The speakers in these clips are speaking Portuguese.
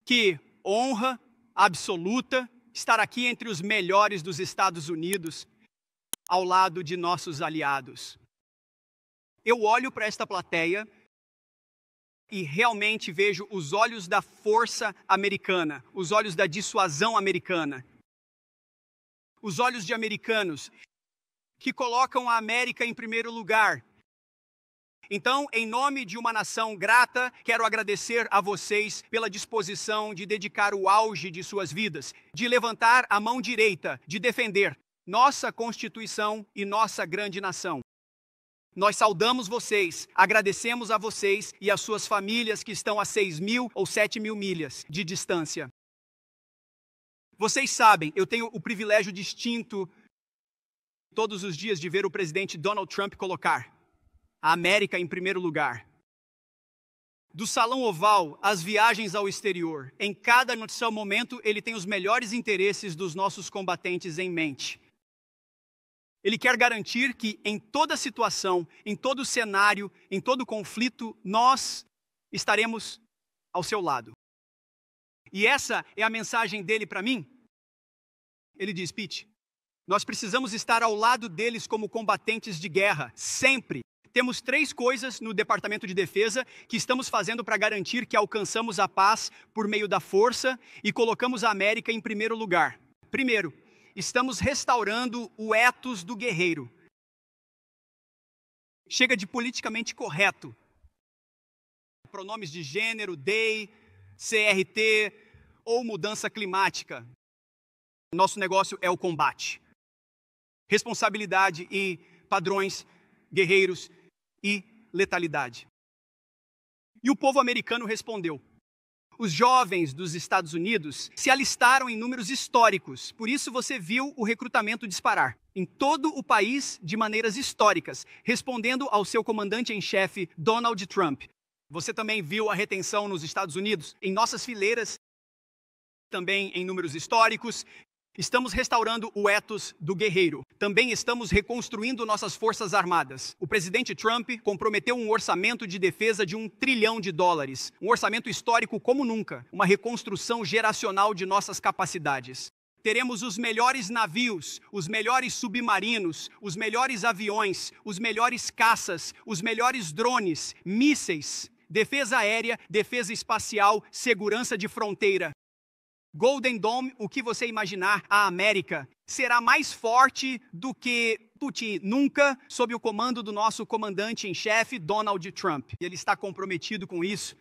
Que honra absoluta estar aqui entre os melhores dos Estados Unidos, ao lado de nossos aliados. Eu olho para esta plateia e realmente vejo os olhos da força americana, os olhos da dissuasão americana. Os olhos de americanos que colocam a América em primeiro lugar. Então, em nome de uma nação grata, quero agradecer a vocês pela disposição de dedicar o auge de suas vidas, de levantar a mão direita, de defender nossa Constituição e nossa grande nação. Nós saudamos vocês, agradecemos a vocês e às suas famílias que estão a 6.000 ou 7.000 milhas de distância. Vocês sabem, eu tenho o privilégio distinto todos os dias de ver o presidente Donald Trump colocar a América em primeiro lugar. Do Salão Oval às viagens ao exterior, em cada momento ele tem os melhores interesses dos nossos combatentes em mente. Ele quer garantir que em toda situação, em todo cenário, em todo conflito, nós estaremos ao seu lado. E essa é a mensagem dele para mim. Ele diz, Pete, nós precisamos estar ao lado deles como combatentes de guerra, sempre. Temos 3 coisas no Departamento de Defesa que estamos fazendo para garantir que alcançamos a paz por meio da força e colocamos a América em primeiro lugar. Primeiro, estamos restaurando o ethos do guerreiro. Chega de politicamente correto. Pronomes de gênero, they, CRT ou mudança climática. Nosso negócio é o combate. Responsabilidade e padrões guerreiros e letalidade. E o povo americano respondeu. Os jovens dos Estados Unidos se alistaram em números históricos, por isso você viu o recrutamento disparar em todo o país de maneiras históricas, respondendo ao seu comandante-em-chefe Donald Trump. Você também viu a retenção nos Estados Unidos, em nossas fileiras, também em números históricos. Estamos restaurando o ethos do guerreiro. Também estamos reconstruindo nossas forças armadas. O presidente Trump comprometeu um orçamento de defesa de $1 trilhão. Um orçamento histórico como nunca. Uma reconstrução geracional de nossas capacidades. Teremos os melhores navios, os melhores submarinos, os melhores aviões, os melhores caças, os melhores drones, mísseis, defesa aérea, defesa espacial, segurança de fronteira. Golden Dome, o que você imaginar, a América será mais forte do que nunca sob o comando do nosso comandante-em-chefe, Donald Trump. Ele está comprometido com isso.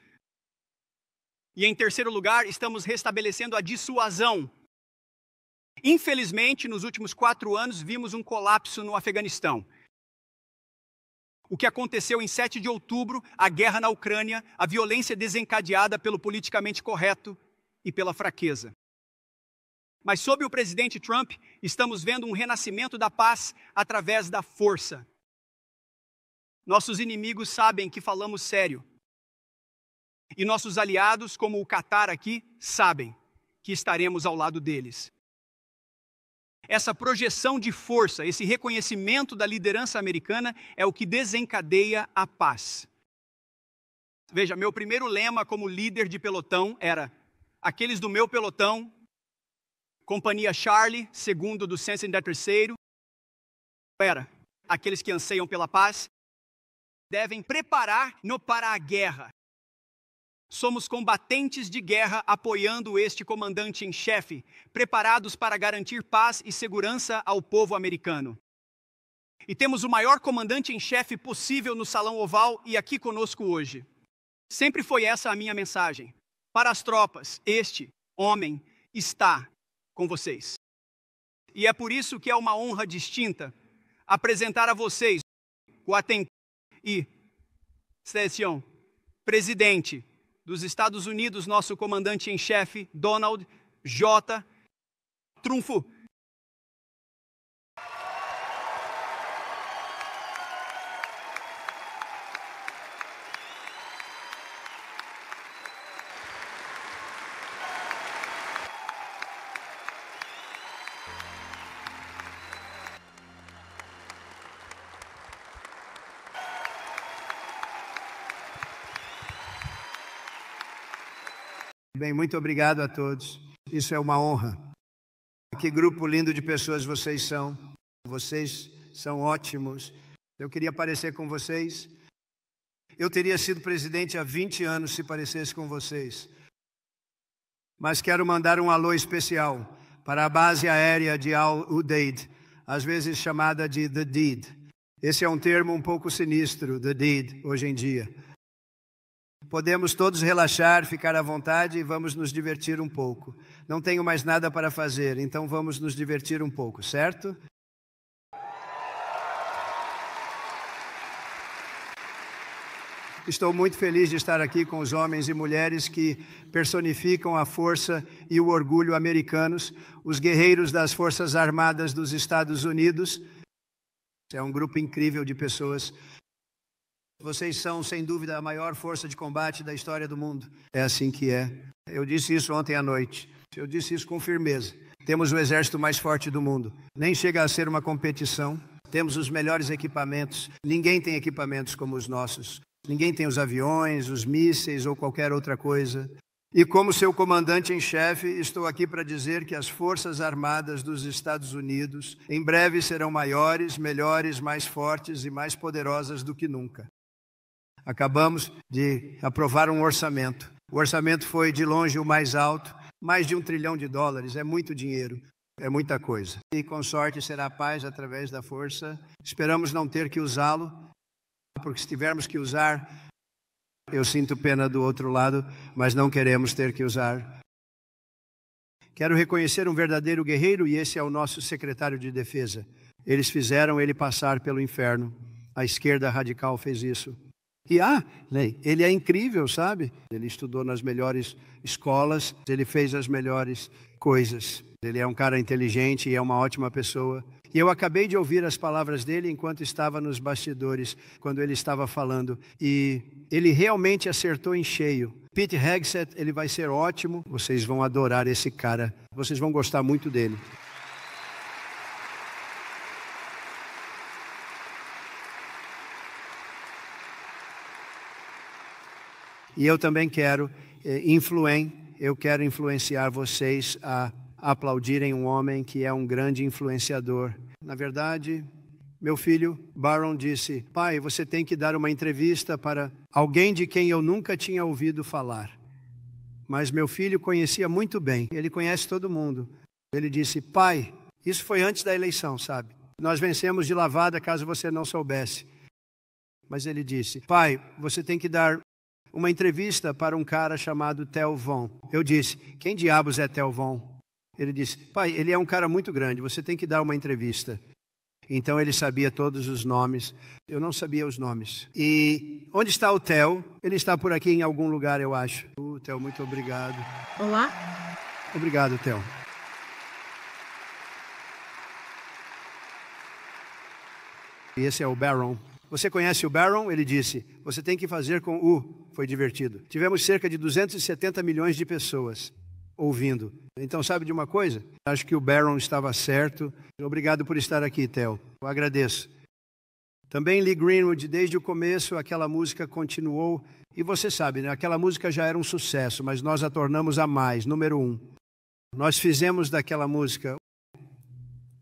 E em terceiro lugar, estamos restabelecendo a dissuasão. Infelizmente, nos últimos 4 anos, vimos um colapso no Afeganistão. O que aconteceu em 7 de outubro, a guerra na Ucrânia, a violência desencadeada pelo politicamente correto, e pela fraqueza. Mas sob o presidente Trump, estamos vendo um renascimento da paz através da força. Nossos inimigos sabem que falamos sério. E nossos aliados, como o Catar aqui, sabem que estaremos ao lado deles. Essa projeção de força, esse reconhecimento da liderança americana é o que desencadeia a paz. Veja, meu primeiro lema como líder de pelotão era: aqueles do meu pelotão, Companhia Charlie, segundo do Sensen terceiro, aqueles que anseiam pela paz, devem preparar-nos para a guerra. Somos combatentes de guerra apoiando este comandante-em-chefe, preparados para garantir paz e segurança ao povo americano. E temos o maior comandante-em-chefe possível no Salão Oval e aqui conosco hoje. Sempre foi essa a minha mensagem. Para as tropas, este homem está com vocês. E é por isso que é uma honra distinta apresentar a vocês o atendente e seleção presidente dos Estados Unidos, nosso comandante-em-chefe, Donald J. Trump. Bem, muito obrigado a todos. Isso é uma honra. Que grupo lindo de pessoas vocês são. Vocês são ótimos. Eu queria parecer com vocês. Eu teria sido presidente há 20 anos se parecesse com vocês. Mas quero mandar um alô especial para a base aérea de Al Udeid, às vezes chamada de The Deed. Esse é um termo um pouco sinistro, The Deed, hoje em dia. Podemos todos relaxar, ficar à vontade e vamos nos divertir um pouco. Não tenho mais nada para fazer, então vamos nos divertir um pouco, certo? Estou muito feliz de estar aqui com os homens e mulheres que personificam a força e o orgulho americanos, os guerreiros das Forças Armadas dos Estados Unidos. É um grupo incrível de pessoas. Vocês são, sem dúvida, a maior força de combate da história do mundo. É assim que é. Eu disse isso ontem à noite. Eu disse isso com firmeza. Temos o exército mais forte do mundo. Nem chega a ser uma competição. Temos os melhores equipamentos. Ninguém tem equipamentos como os nossos. Ninguém tem os aviões, os mísseis ou qualquer outra coisa. E como seu comandante em chefe, estou aqui para dizer que as Forças Armadas dos Estados Unidos em breve serão maiores, melhores, mais fortes e mais poderosas do que nunca. Acabamos de aprovar um orçamento. O orçamento foi de longe o mais alto, mais de $1 trilhão. É muito dinheiro, é muita coisa. E com sorte será paz através da força. Esperamos não ter que usá-lo, porque se tivermos que usar, eu sinto pena do outro lado, mas não queremos ter que usar. Quero reconhecer um verdadeiro guerreiro e esse é o nosso secretário de defesa. Eles fizeram ele passar pelo inferno. A esquerda radical fez isso. E ele é incrível, sabe? Ele estudou nas melhores escolas, ele fez as melhores coisas. Ele é um cara inteligente e é uma ótima pessoa. E eu acabei de ouvir as palavras dele enquanto estava nos bastidores, quando ele estava falando. E ele realmente acertou em cheio. Pete Hegseth, ele vai ser ótimo. Vocês vão adorar esse cara. Vocês vão gostar muito dele. E eu também quero influenciar vocês a aplaudirem um homem que é um grande influenciador. Na verdade, meu filho Baron disse: pai, você tem que dar uma entrevista para alguém de quem eu nunca tinha ouvido falar. Mas meu filho conhecia muito bem, ele conhece todo mundo. Ele disse: pai, isso foi antes da eleição, sabe? Nós vencemos de lavada, caso você não soubesse. Mas ele disse: pai, você tem que dar uma entrevista para um cara chamado Theo Von. Eu disse: quem diabos é Theo Von? Ele disse: pai, ele é um cara muito grande, você tem que dar uma entrevista. Então ele sabia todos os nomes, eu não sabia os nomes. E onde está o Theo? Ele está por aqui em algum lugar, eu acho. Theo, muito obrigado. Olá. Obrigado, Theo. E esse é o Baron. Você conhece o Baron? Ele disse: você tem que fazer com o... Foi divertido. Tivemos cerca de 270 milhões de pessoas ouvindo. Então, sabe de uma coisa? Acho que o Baron estava certo. Obrigado por estar aqui, Theo. Eu agradeço. Também Lee Greenwood, desde o começo, aquela música continuou. E você sabe, né? Aquela música já era um sucesso, mas nós a tornamos a mais, número 1. Nós fizemos daquela música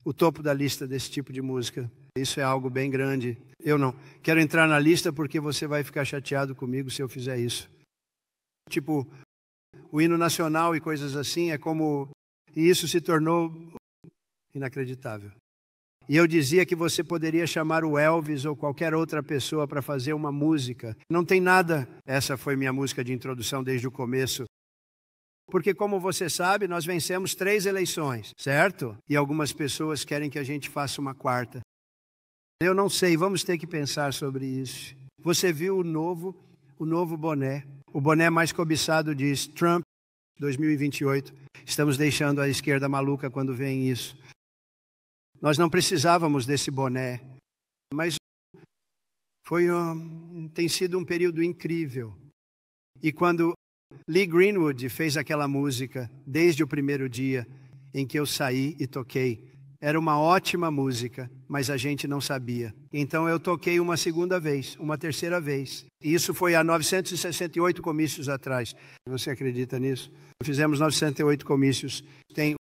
o topo da lista desse tipo de música. Isso é algo bem grande. Eu não quero entrar na lista porque você vai ficar chateado comigo se eu fizer isso. Tipo, o hino nacional e coisas assim é como... E isso se tornou inacreditável. E eu dizia que você poderia chamar o Elvis ou qualquer outra pessoa para fazer uma música. Não tem nada. Essa foi minha música de introdução desde o começo. Porque, como você sabe, nós vencemos 3 eleições, certo? E algumas pessoas querem que a gente faça uma 4ª. Eu não sei, vamos ter que pensar sobre isso. Você viu o novo boné. O boné mais cobiçado diz Trump 2028. Estamos deixando a esquerda maluca quando vem isso. Nós não precisávamos desse boné, mas tem sido um período incrível. E quando Lee Greenwood fez aquela música, desde o primeiro dia em que eu saí e toquei, Era uma ótima música, mas a gente não sabia. Então eu toquei uma segunda vez, uma terceira vez. E isso foi há 968 comícios atrás. Você acredita nisso? Fizemos 908 comícios. Tem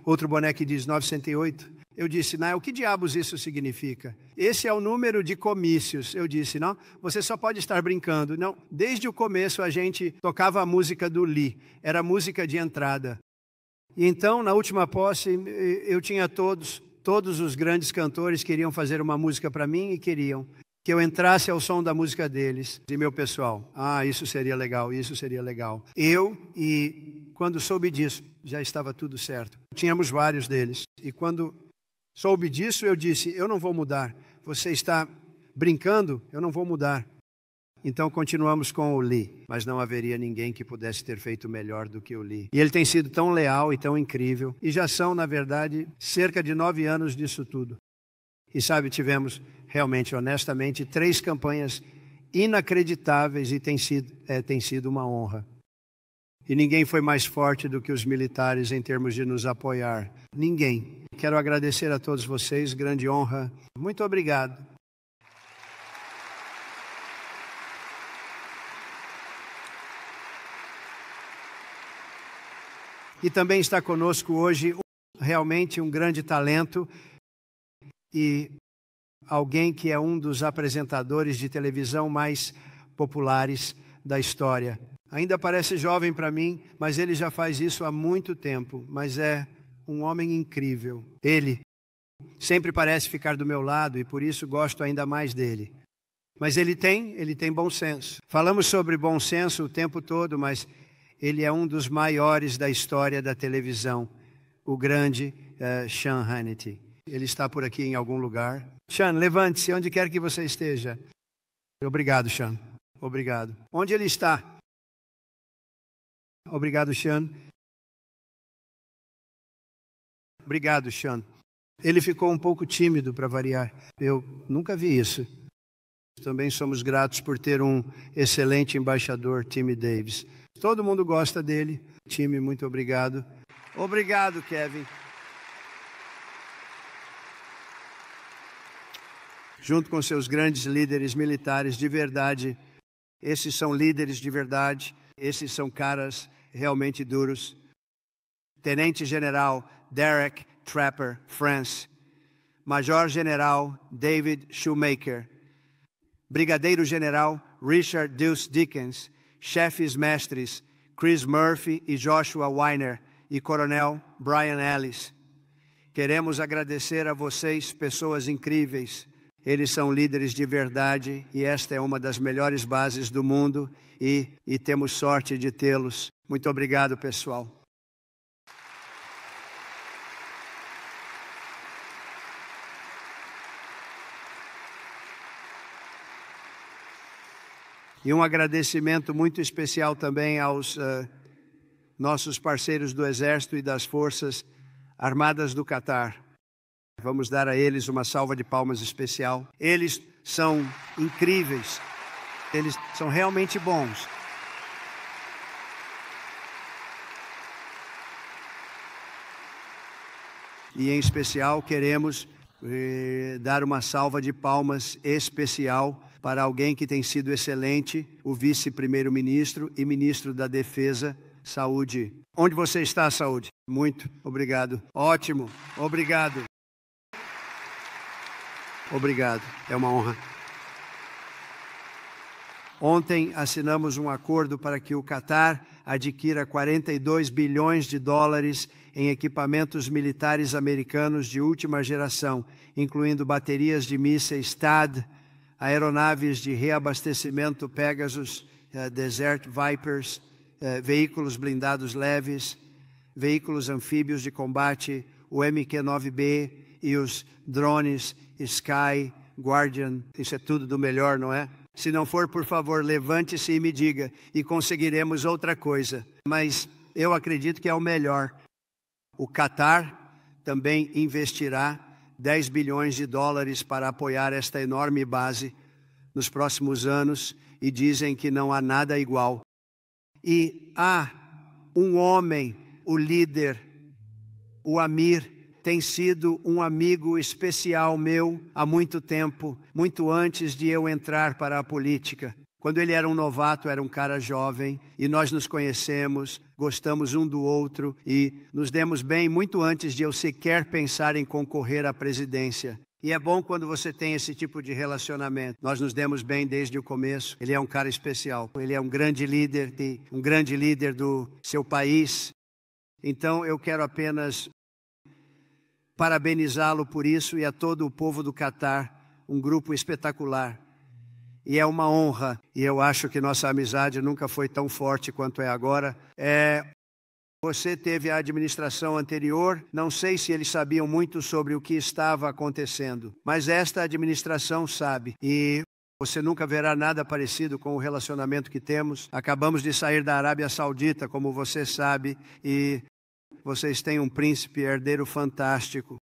outro boné que diz 908. Eu disse, Nael, que diabos isso significa? Esse é o número de comícios. Eu disse, não, você só pode estar brincando. Não, desde o começo a gente tocava a música do Lee. Era música de entrada. E então, na última posse, eu tinha todos os grandes cantores queriam fazer uma música para mim e queriam que eu entrasse ao som da música deles. E meu pessoal, isso seria legal, isso seria legal. E quando soube disso, já estava tudo certo. Tínhamos vários deles. E quando soube disso, eu disse, eu não vou mudar. Você está brincando? Eu não vou mudar. Então continuamos com o Lee, mas não haveria ninguém que pudesse ter feito melhor do que o Lee. E ele tem sido tão leal e tão incrível. E já são, na verdade, cerca de 9 anos disso tudo. E sabe, tivemos realmente, honestamente, 3 campanhas inacreditáveis e tem sido uma honra. E ninguém foi mais forte do que os militares em termos de nos apoiar. Ninguém. Quero agradecer a todos vocês, grande honra. Muito obrigado. E também está conosco hoje realmente um grande talento e alguém que é um dos apresentadores de televisão mais populares da história. Ainda parece jovem para mim, mas ele já faz isso há muito tempo, mas é um homem incrível. Ele sempre parece ficar do meu lado e por isso gosto ainda mais dele. Mas ele tem bom senso. Falamos sobre bom senso o tempo todo, mas ele é um dos maiores da história da televisão, o grande Sean Hannity. Ele está por aqui em algum lugar. Sean, levante-se onde quer que você esteja. Obrigado, Sean. Obrigado. Onde ele está? Obrigado, Sean. Obrigado, Sean. Ele ficou um pouco tímido para variar. Eu nunca vi isso. Também somos gratos por ter um excelente embaixador, Timmy Davis. Todo mundo gosta dele. Timmy, muito obrigado. Obrigado, Kevin. Junto com seus grandes líderes militares de verdade. Esses são líderes de verdade. Esses são caras realmente duros. Tenente General Derek Trapper France. Major General David Shoemaker. Brigadeiro General Richard Deuce Dickens. Chefes mestres Chris Murphy e Joshua Weiner e Coronel Brian Ellis. Queremos agradecer a vocês, pessoas incríveis. Eles são líderes de verdade e esta é uma das melhores bases do mundo e temos sorte de tê-los. Muito obrigado, pessoal. E um agradecimento muito especial também aos nossos parceiros do Exército e das Forças Armadas do Catar. Vamos dar a eles uma salva de palmas especial. Eles são incríveis. Eles são realmente bons. E em especial queremos dar uma salva de palmas especial para alguém que tem sido excelente, o vice-primeiro-ministro e ministro da Defesa, Saúde. Onde você está, Saúde? Muito obrigado. Ótimo, obrigado. Obrigado, é uma honra. Ontem assinamos um acordo para que o Catar adquira 42 bilhões de dólares em equipamentos militares americanos de última geração, incluindo baterias de mísseis THAAD, aeronaves de reabastecimento Pegasus, Desert Vipers, veículos blindados leves, veículos anfíbios de combate, o MQ-9B e os drones Sky, Guardian. Isso é tudo do melhor, não é? Se não for, por favor, levante-se e me diga, e conseguiremos outra coisa. Mas eu acredito que é o melhor. O Catar também investirá 10 bilhões de dólares para apoiar esta enorme base nos próximos anos e dizem que não há nada igual. E há um homem, o líder, o Amir tem sido um amigo especial meu há muito tempo, muito antes de eu entrar para a política. Quando ele era um novato, era um cara jovem, e nós nos conhecemos, gostamos um do outro e nos demos bem muito antes de eu sequer pensar em concorrer à presidência. E é bom quando você tem esse tipo de relacionamento. Nós nos demos bem desde o começo. Ele é um cara especial. Ele é um grande líder do seu país. Então eu quero apenas parabenizá-lo por isso e a todo o povo do Catar, um grupo espetacular. E é uma honra, e eu acho que nossa amizade nunca foi tão forte quanto é agora. Você teve a administração anterior, não sei se eles sabiam muito sobre o que estava acontecendo, mas esta administração sabe, e você nunca verá nada parecido com o relacionamento que temos. Acabamos de sair da Arábia Saudita, como você sabe, e vocês têm um príncipe herdeiro fantástico.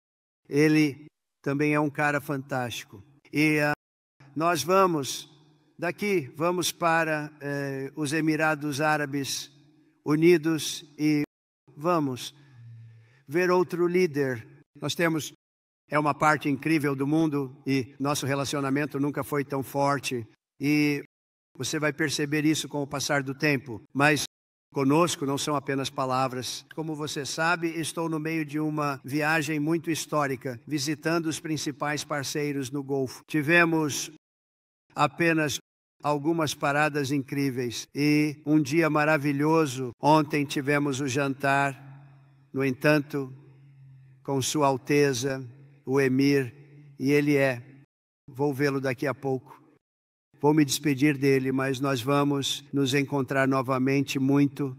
Ele também é um cara fantástico. E nós vamos para os Emirados Árabes Unidos e vamos ver outro líder. É uma parte incrível do mundo e nosso relacionamento nunca foi tão forte. E você vai perceber isso com o passar do tempo. Mas conosco não são apenas palavras. Como você sabe, estou no meio de uma viagem muito histórica, visitando os principais parceiros no Golfo. Tivemos apenas algumas paradas incríveis e um dia maravilhoso. Ontem tivemos o jantar, no entanto, com Sua Alteza, o Emir, e vou vê-lo daqui a pouco. Vou me despedir dele, mas nós vamos nos encontrar novamente muito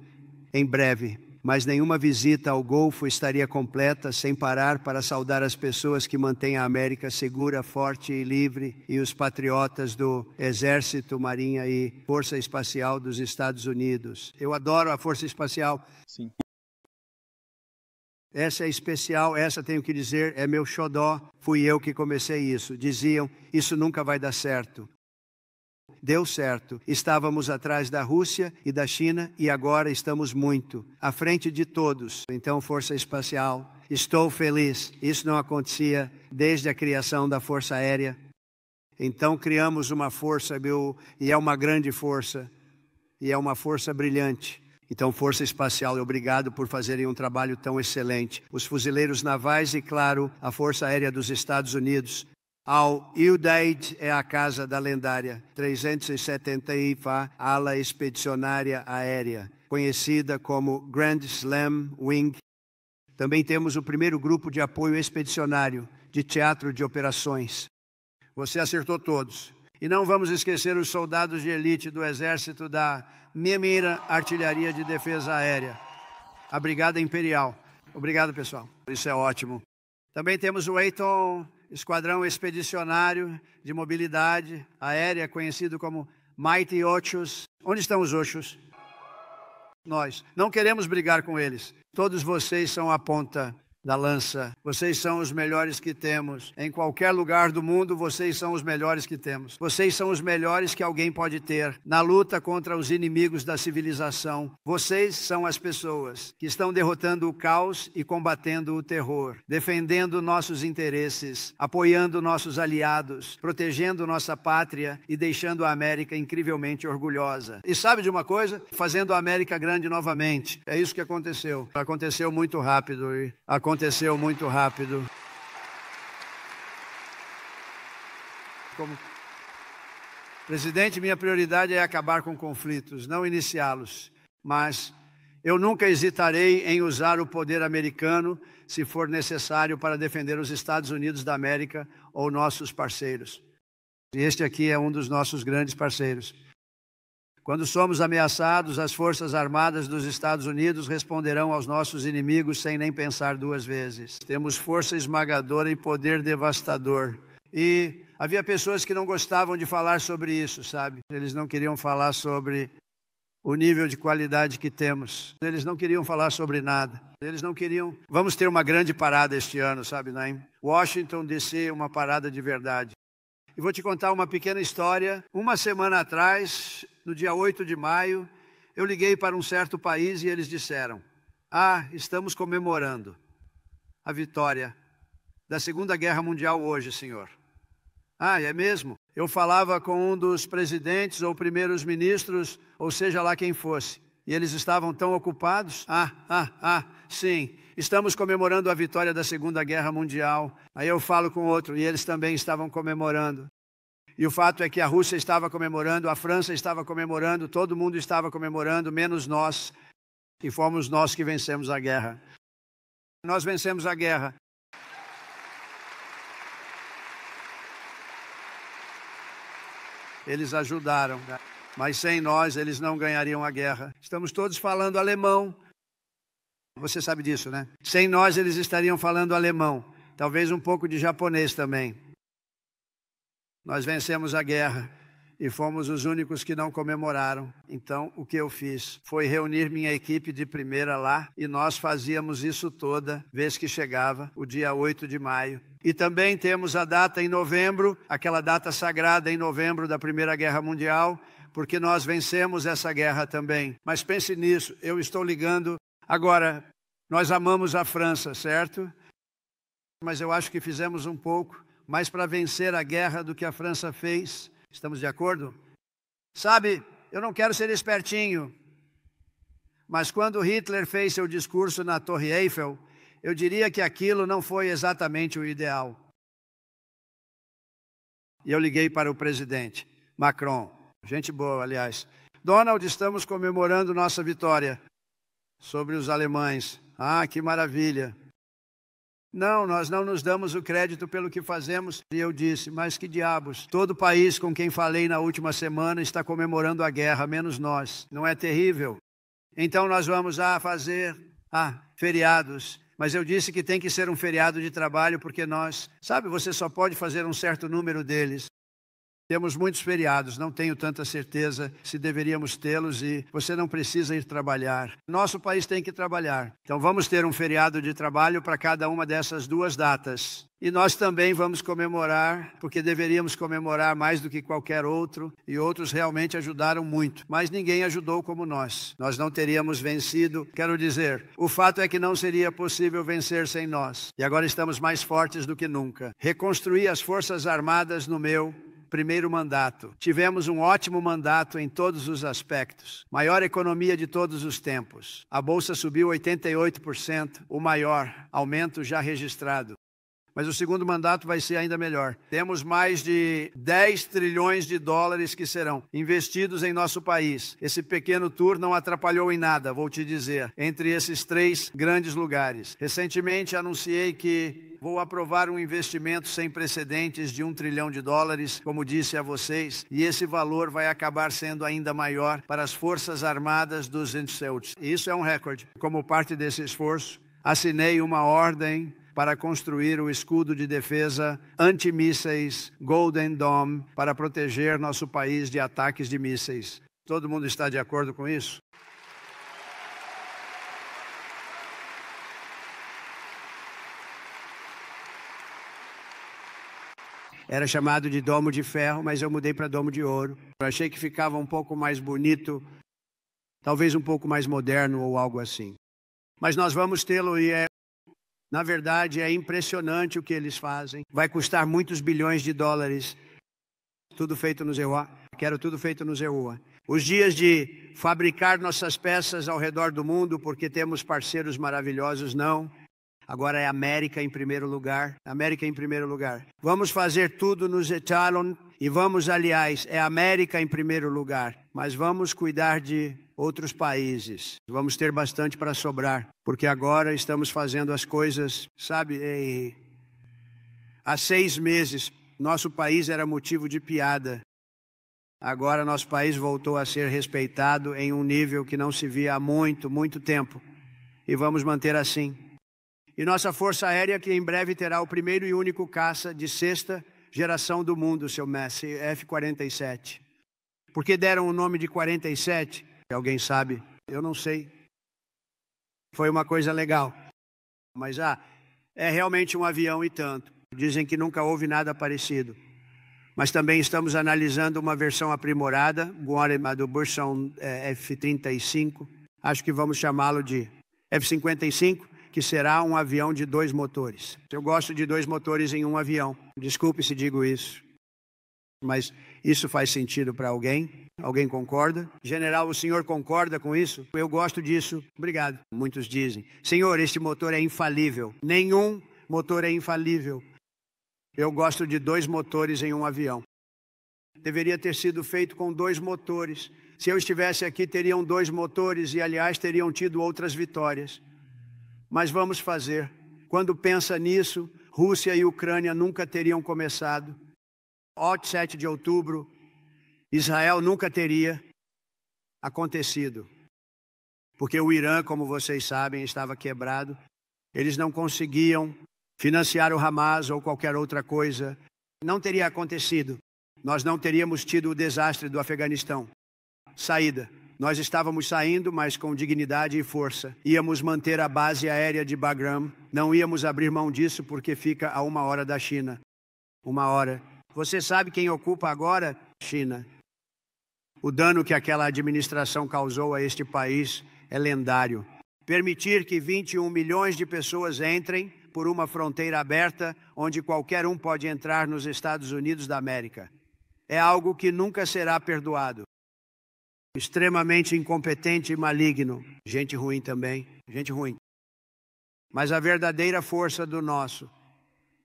em breve. Mas nenhuma visita ao Golfo estaria completa sem parar para saudar as pessoas que mantêm a América segura, forte e livre, e os patriotas do Exército, Marinha e Força Espacial dos Estados Unidos. Eu adoro a Força Espacial. Sim. Essa é especial, essa tenho que dizer, é meu xodó. Fui eu que comecei isso. Diziam, isso nunca vai dar certo. Deu certo. Estávamos atrás da Rússia e da China e agora estamos muito à frente de todos. Então, Força Espacial, estou feliz. Isso não acontecia desde a criação da Força Aérea. Então, criamos uma força, e é uma grande força, e é uma força brilhante. Então, Força Espacial, obrigado por fazerem um trabalho tão excelente. Os fuzileiros navais e, claro, a Força Aérea dos Estados Unidos. Ao Udeid é a casa da lendária 370 IFA, ala expedicionária aérea, conhecida como Grand Slam Wing. Também temos o primeiro grupo de apoio expedicionário de teatro de operações. Você acertou todos. E não vamos esquecer os soldados de elite do exército da Memira Artilharia de Defesa Aérea, a Brigada Imperial. Obrigado, pessoal. Isso é ótimo. Também temos o Eighton Esquadrão Expedicionário de Mobilidade Aérea, conhecido como Mighty Ochos. Onde estão os Ochos? Nós. Não queremos brigar com eles. Todos vocês são a ponta da lança. Vocês são os melhores que temos. Em qualquer lugar do mundo, vocês são os melhores que temos. Vocês são os melhores que alguém pode ter na luta contra os inimigos da civilização. Vocês são as pessoas que estão derrotando o caos e combatendo o terror, defendendo nossos interesses, apoiando nossos aliados, protegendo nossa pátria e deixando a América incrivelmente orgulhosa. E sabe de uma coisa? Fazendo a América grande novamente. É isso que aconteceu. Aconteceu muito rápido e aconteceu muito rápido. Como presidente, minha prioridade é acabar com conflitos, não iniciá-los. Mas eu nunca hesitarei em usar o poder americano se for necessário para defender os Estados Unidos da América ou nossos parceiros. E este aqui é um dos nossos grandes parceiros. Quando somos ameaçados, as Forças Armadas dos Estados Unidos responderão aos nossos inimigos sem nem pensar duas vezes. Temos força esmagadora e poder devastador. E havia pessoas que não gostavam de falar sobre isso, sabe? Eles não queriam falar sobre o nível de qualidade que temos. Eles não queriam falar sobre nada. Eles não queriam... Vamos ter uma grande parada este ano, sabe, Naim? Washington, D.C., uma parada de verdade. E vou te contar uma pequena história. Uma semana atrás, no dia 8 de maio, eu liguei para um certo país e eles disseram: estamos comemorando. a vitória da Segunda Guerra Mundial hoje, Senhor. Ah, é mesmo? Eu falava com um dos presidentes ou primeiros ministros, ou seja lá quem fosse, e eles estavam tão ocupados. Sim, estamos comemorando a vitória da Segunda Guerra Mundial. Aí eu falo com outro, e eles também estavam comemorando. E o fato é que a Rússia estava comemorando, a França estava comemorando, todo mundo estava comemorando, menos nós, e fomos nós que vencemos a guerra. Nós vencemos a guerra. Eles ajudaram, mas sem nós eles não ganhariam a guerra. Estamos todos falando alemão. Você sabe disso, né? Sem nós eles estariam falando alemão. Talvez um pouco de japonês também. Nós vencemos a guerra e fomos os únicos que não comemoraram. Então, o que eu fiz foi reunir minha equipe de primeira lá e nós fazíamos isso toda vez que chegava o dia 8 de maio. E também temos a data em novembro, aquela data sagrada em novembro da Primeira Guerra Mundial, porque nós vencemos essa guerra também. Mas pense nisso, eu estou ligando. Agora, nós amamos a França, certo? Mas eu acho que fizemos um pouco mais para vencer a guerra do que a França fez. Estamos de acordo? Sabe, eu não quero ser espertinho, mas quando Hitler fez seu discurso na Torre Eiffel, eu diria que aquilo não foi exatamente o ideal. E eu liguei para o presidente Macron, gente boa, aliás. Donald, estamos comemorando nossa vitória sobre os alemães. Ah, que maravilha. Não, nós não nos damos o crédito pelo que fazemos. E eu disse, mas que diabos, todo país com quem falei na última semana está comemorando a guerra, menos nós. Não é terrível? Então nós vamos fazer feriados. Mas eu disse que tem que ser um feriado de trabalho, porque nós, sabe, você só pode fazer um certo número deles. Temos muitos feriados, não tenho tanta certeza se deveríamos tê-los e você não precisa ir trabalhar. Nosso país tem que trabalhar. Então vamos ter um feriado de trabalho para cada uma dessas duas datas. E nós também vamos comemorar, porque deveríamos comemorar mais do que qualquer outro, e outros realmente ajudaram muito. Mas ninguém ajudou como nós. Nós não teríamos vencido. Quero dizer, o fato é que não seria possível vencer sem nós. E agora estamos mais fortes do que nunca. Reconstruí as Forças Armadas no meu primeiro mandato. Tivemos um ótimo mandato em todos os aspectos. Maior economia de todos os tempos. A bolsa subiu 88%, o maior aumento já registrado. Mas o segundo mandato vai ser ainda melhor. Temos mais de 10 trilhões de dólares que serão investidos em nosso país. Esse pequeno tour não atrapalhou em nada, vou te dizer, entre esses 3 grandes lugares. Recentemente anunciei que vou aprovar um investimento sem precedentes de 1 trilhão de dólares, como disse a vocês, e esse valor vai acabar sendo ainda maior para as Forças Armadas dos Estados Unidos. E isso é um recorde. Como parte desse esforço, assinei uma ordem para construir o escudo de defesa antimísseis Golden Dome para proteger nosso país de ataques de mísseis. Todo mundo está de acordo com isso? Era chamado de domo de ferro, mas eu mudei para domo de ouro. Eu achei que ficava um pouco mais bonito, talvez um pouco mais moderno ou algo assim. Mas nós vamos tê-lo e na verdade, é impressionante o que eles fazem. Vai custar muitos bilhões de dólares. Tudo feito no ZEUA. Quero tudo feito no ZEUA. Os dias de fabricar nossas peças ao redor do mundo, porque temos parceiros maravilhosos, não. Agora é América em primeiro lugar. América em primeiro lugar. Vamos fazer tudo no Zetalon e vamos, aliás, é América em primeiro lugar. Mas vamos cuidar de outros países. Vamos ter bastante para sobrar, porque agora estamos fazendo as coisas, sabe, há 6 meses, nosso país era motivo de piada. Agora nosso país voltou a ser respeitado em um nível que não se via há muito, muito tempo. E vamos manter assim. E nossa Força Aérea, que em breve terá o primeiro e único caça de 6ª geração do mundo, seu Messi, F-47. Por que deram o nome de 47? Alguém sabe? Eu não sei. Foi uma coisa legal. Mas é realmente um avião e tanto. Dizem que nunca houve nada parecido. Mas também estamos analisando uma versão aprimorada, do versão F-35. Acho que vamos chamá-lo de F-55. que será um avião de 2 motores. Eu gosto de 2 motores em um avião. Desculpe se digo isso, mas isso faz sentido para alguém? Alguém concorda? General, o senhor concorda com isso? Eu gosto disso. Obrigado. Muitos dizem: senhor, este motor é infalível. Nenhum motor é infalível. Eu gosto de 2 motores em um avião. Deveria ter sido feito com 2 motores. Se eu estivesse aqui, teriam 2 motores e, aliás, teriam tido outras vitórias. Mas vamos fazer. Quando pensa nisso, Rússia e Ucrânia nunca teriam começado. 7 de outubro, Israel nunca teria acontecido. Porque o Irã, como vocês sabem, estava quebrado. Eles não conseguiam financiar o Hamas ou qualquer outra coisa. Não teria acontecido. Nós não teríamos tido o desastre do Afeganistão. Saída. Nós estávamos saindo, mas com dignidade e força. Íamos manter a base aérea de Bagram. Não íamos abrir mão disso porque fica a 1 hora da China. 1 hora. Você sabe quem ocupa agora? China. O dano que aquela administração causou a este país é lendário. Permitir que 21 milhões de pessoas entrem por uma fronteira aberta, onde qualquer um pode entrar nos Estados Unidos da América, é algo que nunca será perdoado. Extremamente incompetente e maligno. Gente ruim também. Gente ruim. Mas a verdadeira força do nosso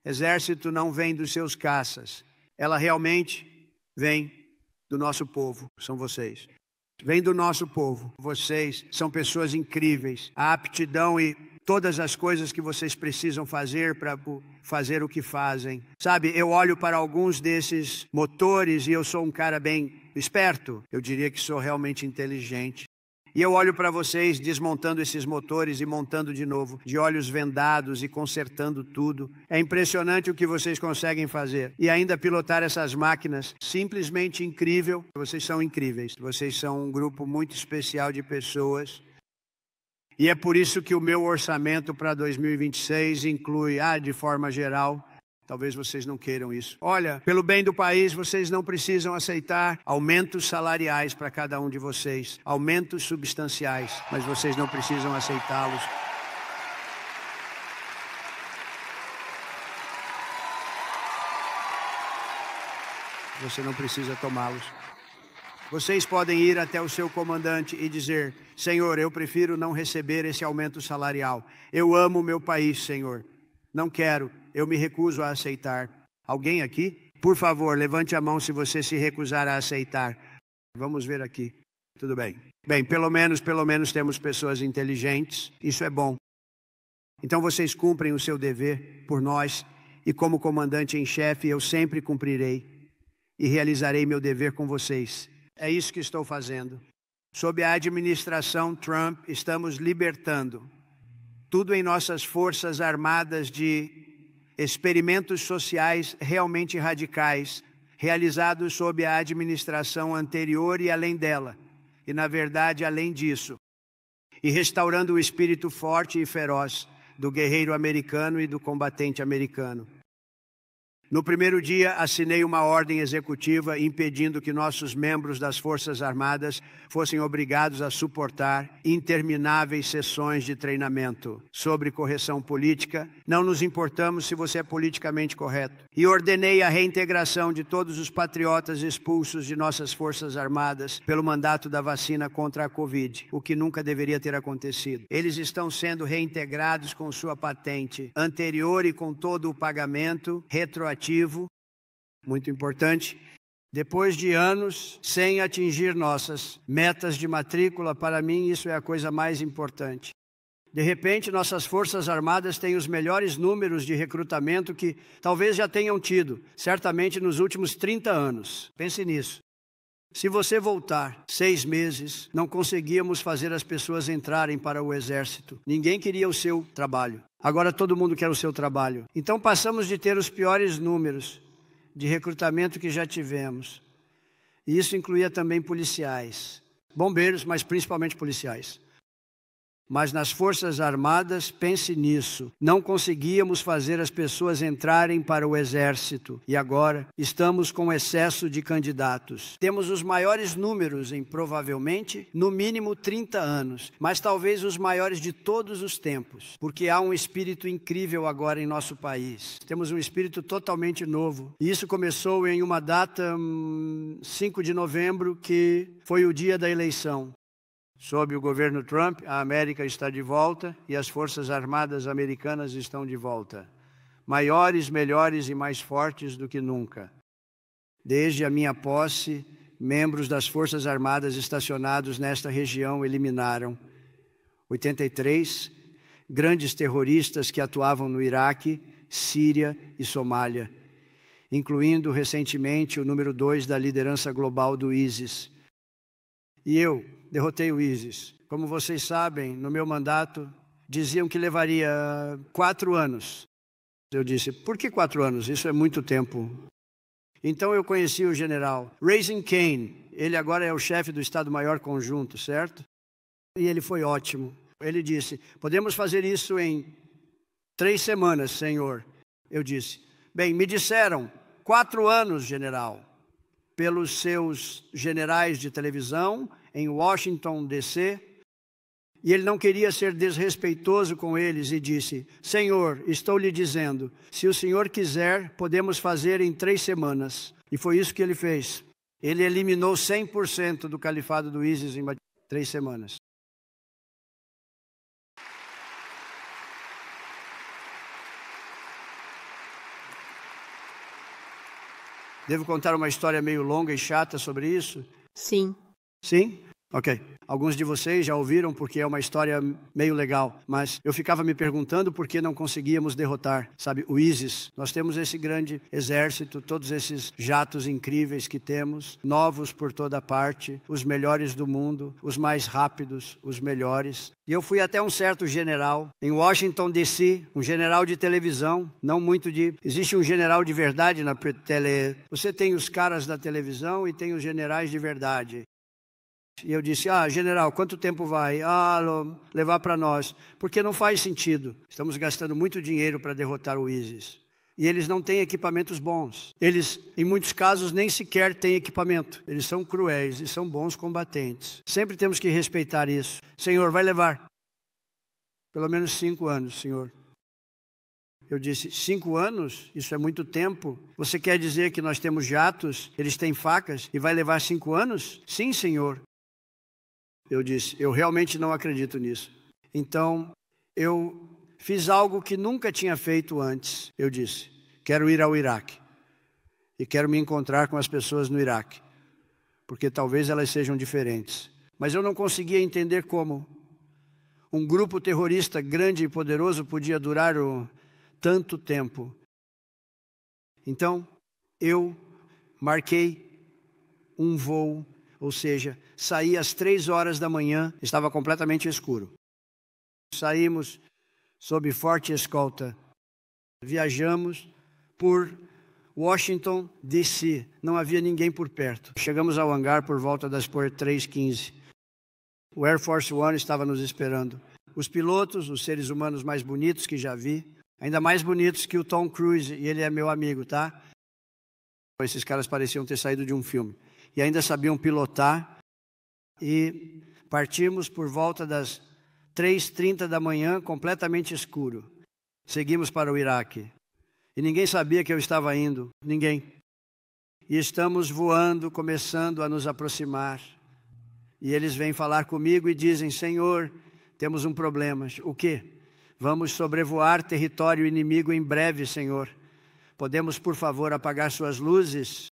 exército não vem dos seus caças. Ela realmente vem do nosso povo. São vocês. Vem do nosso povo. Vocês são pessoas incríveis. A aptidão e todas as coisas que vocês precisam fazer para fazer o que fazem. Sabe, eu olho para alguns desses motores e eu sou um cara bem esperto. Eu diria que sou realmente inteligente. E eu olho para vocês desmontando esses motores e montando de novo, de olhos vendados e consertando tudo. É impressionante o que vocês conseguem fazer. E ainda pilotar essas máquinas, simplesmente incrível. Vocês são incríveis. Vocês são um grupo muito especial de pessoas. E é por isso que o meu orçamento para 2026 inclui, de forma geral, talvez vocês não queiram isso. Olha, pelo bem do país, vocês não precisam aceitar aumentos salariais para cada um de vocês. Aumentos substanciais, mas vocês não precisam aceitá-los. Você não precisa tomá-los. Vocês podem ir até o seu comandante e dizer: Senhor, eu prefiro não receber esse aumento salarial. Eu amo o meu país, Senhor. Não quero, eu me recuso a aceitar. Alguém aqui? Por favor, levante a mão se você se recusar a aceitar. Vamos ver aqui. Tudo bem. Bem, pelo menos temos pessoas inteligentes. Isso é bom. Então vocês cumprem o seu dever por nós. E como comandante em chefe, eu sempre cumprirei. E realizarei meu dever com vocês. É isso que estou fazendo. Sob a administração Trump, estamos libertando tudo em nossas forças armadas de experimentos sociais realmente radicais, realizados sob a administração anterior e além dela, e na verdade além disso, e restaurando o espírito forte e feroz do guerreiro americano e do combatente americano. No primeiro dia, assinei uma ordem executiva impedindo que nossos membros das Forças Armadas fossem obrigados a suportar intermináveis sessões de treinamento sobre correção política. Não nos importamos se você é politicamente correto. E ordenei a reintegração de todos os patriotas expulsos de nossas Forças Armadas pelo mandato da vacina contra a Covid, o que nunca deveria ter acontecido. Eles estão sendo reintegrados com sua patente anterior e com todo o pagamento retroativo. Muito importante. Depois de anos sem atingir nossas metas de matrícula, para mim isso é a coisa mais importante. De repente, nossas Forças Armadas têm os melhores números de recrutamento que talvez já tenham tido, certamente nos últimos 30 anos. Pense nisso. Se você voltar 6 meses, não conseguíamos fazer as pessoas entrarem para o exército. Ninguém queria o seu trabalho. Agora todo mundo quer o seu trabalho. Então passamos de ter os piores números de recrutamento que já tivemos. E isso incluía também policiais, bombeiros, mas principalmente policiais. Mas nas Forças Armadas, pense nisso, não conseguíamos fazer as pessoas entrarem para o Exército. E agora estamos com excesso de candidatos. Temos os maiores números em provavelmente, no mínimo 30 anos, mas talvez os maiores de todos os tempos, porque há um espírito incrível agora em nosso país. Temos um espírito totalmente novo. E isso começou em uma data, 5 de novembro, que foi o dia da eleição. Sob o governo Trump, a América está de volta e as Forças Armadas americanas estão de volta. Maiores, melhores e mais fortes do que nunca. Desde a minha posse, membros das Forças Armadas estacionados nesta região eliminaram 83 grandes terroristas que atuavam no Iraque, Síria e Somália, incluindo recentemente o número 2 da liderança global do ISIS. E eu derrotei o ISIS. Como vocês sabem, no meu mandato, diziam que levaria 4 anos. Eu disse, por que 4 anos? Isso é muito tempo. Então eu conheci o general Raising Cane. Ele agora é o chefe do Estado-Maior Conjunto, certo? E ele foi ótimo. Ele disse, podemos fazer isso em 3 semanas, senhor. Eu disse, bem, me disseram, 4 anos, general, pelos seus generais de televisão em Washington, D.C., e ele não queria ser desrespeitoso com eles e disse, senhor, estou lhe dizendo, se o senhor quiser, podemos fazer em 3 semanas. E foi isso que ele fez. Ele eliminou 100% do califado do ISIS em 3 semanas. Devo contar uma história meio longa e chata sobre isso? Sim. Sim? Ok. Alguns de vocês já ouviram porque é uma história meio legal, mas eu ficava me perguntando por que não conseguíamos derrotar, sabe, o ISIS. Nós temos esse grande exército, todos esses jatos incríveis que temos, novos por toda parte, os melhores do mundo, os mais rápidos, os melhores. E eu fui até um certo general em Washington, D.C., um general de televisão, não muito de... Existe um general de verdade na tele... Você tem os caras da televisão e tem os generais de verdade. E eu disse, general, quanto tempo vai? Levar para nós. Porque não faz sentido. Estamos gastando muito dinheiro para derrotar o ISIS. E eles não têm equipamentos bons. Eles, em muitos casos, nem sequer têm equipamento. Eles são cruéis e são bons combatentes. Sempre temos que respeitar isso. Senhor, vai levar pelo menos 5 anos, senhor. Eu disse, 5 anos? Isso é muito tempo. Você quer dizer que nós temos jatos, eles têm facas e vai levar 5 anos? Sim, senhor. Eu disse, eu realmente não acredito nisso. Então, eu fiz algo que nunca tinha feito antes. Eu disse, quero ir ao Iraque. E quero me encontrar com as pessoas no Iraque. Porque talvez elas sejam diferentes. Mas eu não conseguia entender como um grupo terrorista grande e poderoso podia durar tanto tempo. Então, eu marquei um voo, ou seja, saí às 3 horas da manhã, estava completamente escuro. Saímos sob forte escolta. Viajamos por Washington, D.C. Não havia ninguém por perto. Chegamos ao hangar por volta das 3h15. O Air Force One estava nos esperando. Os pilotos, os seres humanos mais bonitos que já vi, ainda mais bonitos que o Tom Cruise, e ele é meu amigo, tá? Esses caras pareciam ter saído de um filme. E ainda sabiam pilotar. E partimos por volta das 3h30 da manhã, completamente escuro. Seguimos para o Iraque. E ninguém sabia que eu estava indo. Ninguém. E estamos voando, começando a nos aproximar. E eles vêm falar comigo e dizem, Senhor, temos um problema. O quê? Vamos sobrevoar território inimigo em breve, Senhor. Podemos, por favor, apagar suas luzes?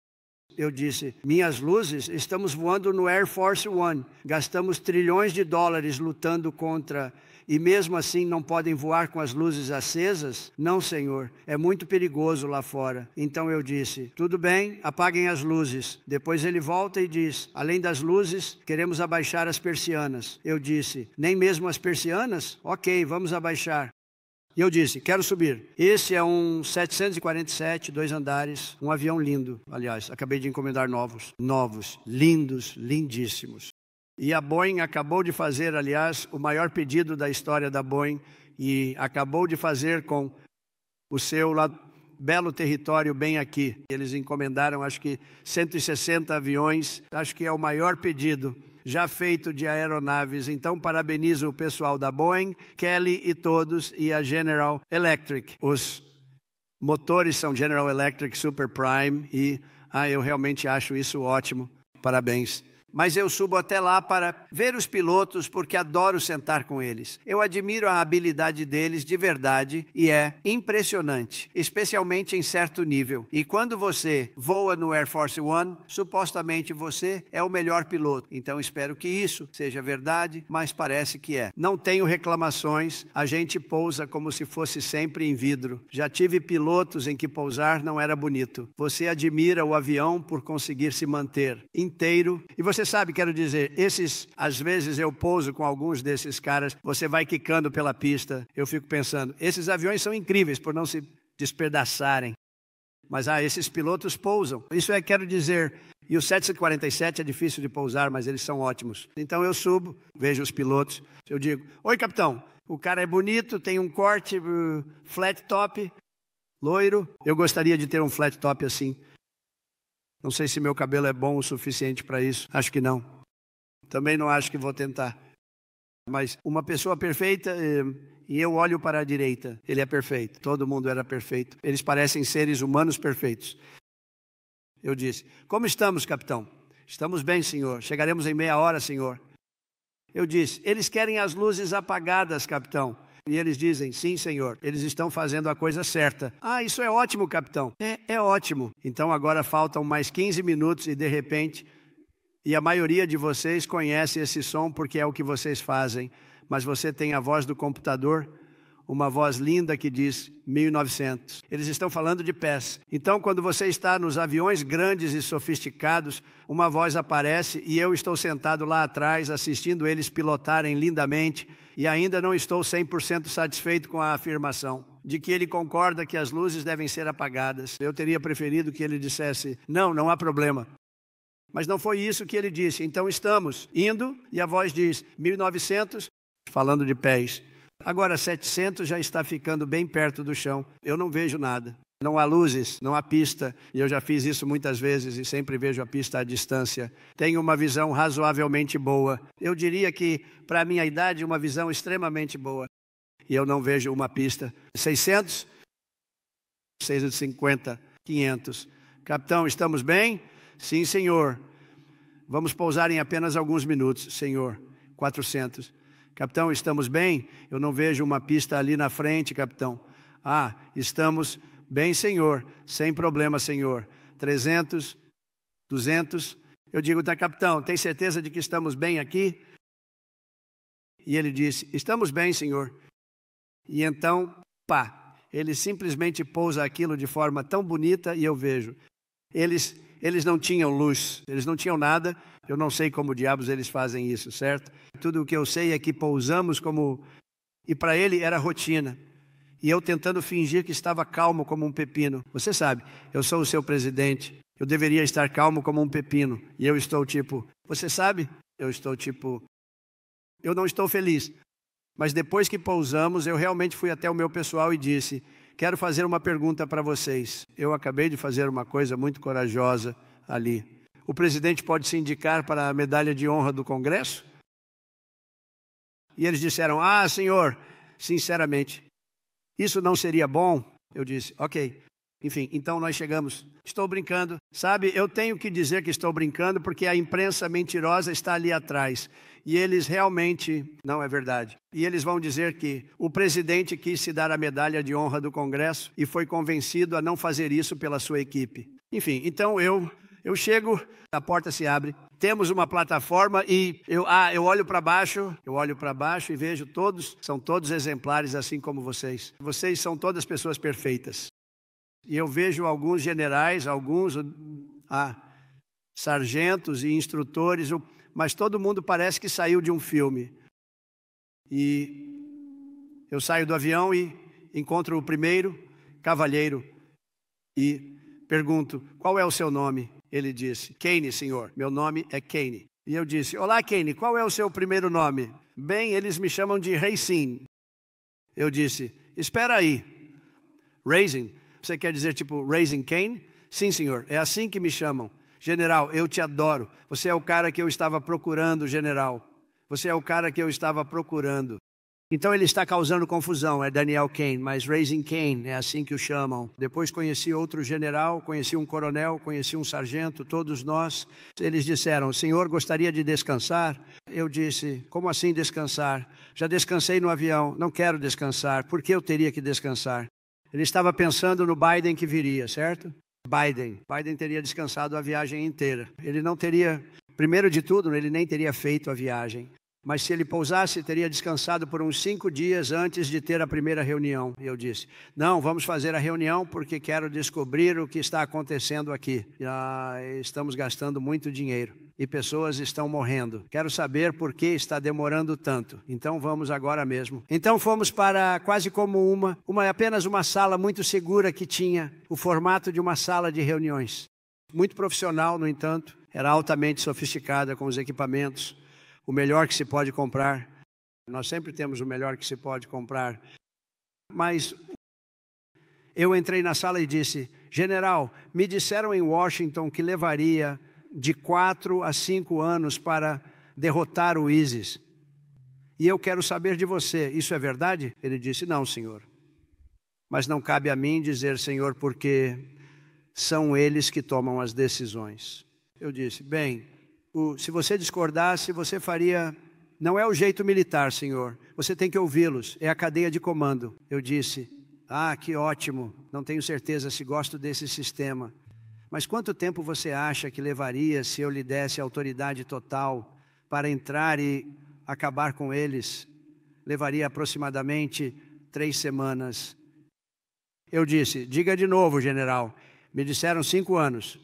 Eu disse, minhas luzes? Estamos voando no Air Force One. Gastamos trilhões de dólares lutando contra... E mesmo assim não podem voar com as luzes acesas? Não, senhor, é muito perigoso lá fora. Então eu disse, tudo bem, apaguem as luzes. Depois ele volta e diz, além das luzes, queremos abaixar as persianas. Eu disse, nem mesmo as persianas? Ok, vamos abaixar. E eu disse, quero subir. Esse é um 747, 2 andares, um avião lindo. Aliás, acabei de encomendar novos, lindos, lindíssimos. E a Boeing acabou de fazer, aliás, o maior pedido da história da Boeing, e acabou de fazer com o seu belo território bem aqui. Eles encomendaram, acho que 160 aviões, acho que é o maior pedido já feito de aeronaves. Então, parabenizo o pessoal da Boeing, Kelly e todos, e a General Electric. Os motores são General Electric Super Prime e eu realmente acho isso ótimo. Parabéns. Mas eu subo até lá para ver os pilotos porque adoro sentar com eles. Eu admiro a habilidade deles de verdade e é impressionante, especialmente em certo nível. E quando você voa no Air Force One, supostamente você é o melhor piloto. Então espero que isso seja verdade, mas parece que é. Não tenho reclamações, a gente pousa como se fosse sempre em vidro. Já tive pilotos em que pousar não era bonito. Você admira o avião por conseguir se manter inteiro. E você sabe, quero dizer, às vezes eu pouso com alguns desses caras, você vai quicando pela pista, eu fico pensando, esses aviões são incríveis por não se despedaçarem, mas esses pilotos pousam. Isso quero dizer, e o 747 é difícil de pousar, mas eles são ótimos. Então eu subo, vejo os pilotos, eu digo, oi capitão, o cara é bonito, tem um corte flat top, loiro, eu gostaria de ter um flat top assim. Não sei se meu cabelo é bom o suficiente para isso. Acho que não. Também não acho que vou tentar. Mas uma pessoa perfeita, e eu olho para a direita. Ele é perfeito. Todo mundo era perfeito. Eles parecem seres humanos perfeitos. Eu disse, como estamos, capitão? Estamos bem, senhor. Chegaremos em meia hora, senhor. Eu disse, eles querem as luzes apagadas, capitão. E eles dizem, sim, senhor, eles estão fazendo a coisa certa. Isso é ótimo, capitão. É ótimo. Então agora faltam mais 15 minutos e de repente, e a maioria de vocês conhece esse som porque é o que vocês fazem, mas você tem a voz do computador, uma voz linda que diz 1900. Eles estão falando de pés. Então quando você está nos aviões grandes e sofisticados, uma voz aparece e eu estou sentado lá atrás assistindo eles pilotarem lindamente. E ainda não estou 100% satisfeito com a afirmação de que ele concorda que as luzes devem ser apagadas. Eu teria preferido que ele dissesse, não há problema. Mas não foi isso que ele disse. Então estamos indo e a voz diz, 1900, falando de pés. Agora 700 já está ficando bem perto do chão. Eu não vejo nada. Não há luzes, não há pista, e eu já fiz isso muitas vezes e sempre vejo a pista à distância. Tenho uma visão razoavelmente boa. Eu diria que, para a minha idade, uma visão extremamente boa. E eu não vejo uma pista. 600, 650, 500. Capitão, estamos bem? Sim, senhor. Vamos pousar em apenas alguns minutos, senhor. 400. Capitão, estamos bem? Eu não vejo uma pista ali na frente, capitão. Estamos bem, senhor, sem problema, senhor. 300, 200. Eu digo, capitão, tem certeza de que estamos bem aqui? E ele disse, estamos bem, senhor. E então, ele simplesmente pousa aquilo de forma tão bonita e eu vejo. Eles não tinham luz, eles não tinham nada. Eu não sei como diabos eles fazem isso, certo? Tudo o que eu sei é que pousamos como... E para ele era rotina. E eu tentando fingir que estava calmo como um pepino. Você sabe, eu sou o seu presidente. Eu deveria estar calmo como um pepino. E eu estou você sabe? Eu estou eu não estou feliz. Mas depois que pousamos, eu realmente fui até o meu pessoal e disse, quero fazer uma pergunta para vocês. Eu acabei de fazer uma coisa muito corajosa ali. O presidente pode se indicar para a medalha de honra do Congresso? E eles disseram, senhor, sinceramente, isso não seria bom? Eu disse, ok. Enfim, então nós chegamos. Estou brincando. Sabe, eu tenho que dizer que estou brincando porque a imprensa mentirosa está ali atrás. E eles realmente, não é verdade. E eles vão dizer que o presidente quis se dar a medalha de honra do Congresso e foi convencido a não fazer isso pela sua equipe. Enfim, então eu chego, a porta se abre. Temos uma plataforma e eu olho para baixo e vejo são todos exemplares assim como vocês. Vocês são todas pessoas perfeitas. E eu vejo alguns generais, alguns sargentos e instrutores, mas todo mundo parece que saiu de um filme. E eu saio do avião e encontro o primeiro cavalheiro e pergunto, qual é o seu nome? Ele disse, Kane, senhor, meu nome é Kane. E eu disse, olá, Kane, qual é o seu primeiro nome? Bem, eles me chamam de Racine. Eu disse, espera aí. Raising, você quer dizer tipo Raising Kane? Sim, senhor, é assim que me chamam. General, eu te adoro. Você é o cara que eu estava procurando, general. Você é o cara que eu estava procurando. Então ele está causando confusão, é Daniel Kane, mas Raising Kane, é assim que o chamam. Depois conheci outro general, conheci um coronel, conheci um sargento, todos nós. Eles disseram, o senhor gostaria de descansar? Eu disse, como assim descansar? Já descansei no avião, não quero descansar, por que eu teria que descansar? Ele estava pensando no Biden que viria, certo? Biden teria descansado a viagem inteira. Ele não teria, primeiro de tudo, ele nem teria feito a viagem. Mas se ele pousasse, teria descansado por uns 5 dias antes de ter a primeira reunião. E eu disse, não, vamos fazer a reunião porque quero descobrir o que está acontecendo aqui. Estamos gastando muito dinheiro e pessoas estão morrendo. Quero saber por que está demorando tanto. Então vamos agora mesmo. Então fomos para quase como apenas uma sala muito segura que tinha o formato de uma sala de reuniões. Muito profissional, no entanto, era altamente sofisticada com os equipamentos. O melhor que se pode comprar. Nós sempre temos o melhor que se pode comprar. Mas eu entrei na sala e disse, general, me disseram em Washington que levaria de 4 a 5 anos para derrotar o ISIS. E eu quero saber de você, isso é verdade? Ele disse, não, senhor. Mas não cabe a mim dizer, senhor, porque são eles que tomam as decisões. Eu disse, bem, se você discordasse, você faria... Não é o jeito militar, senhor. Você tem que ouvi-los. É a cadeia de comando. Eu disse, que ótimo. Não tenho certeza se gosto desse sistema. Mas quanto tempo você acha que levaria se eu lhe desse autoridade total para entrar e acabar com eles? Levaria aproximadamente 3 semanas. Eu disse, diga de novo, general. Me disseram 5 anos.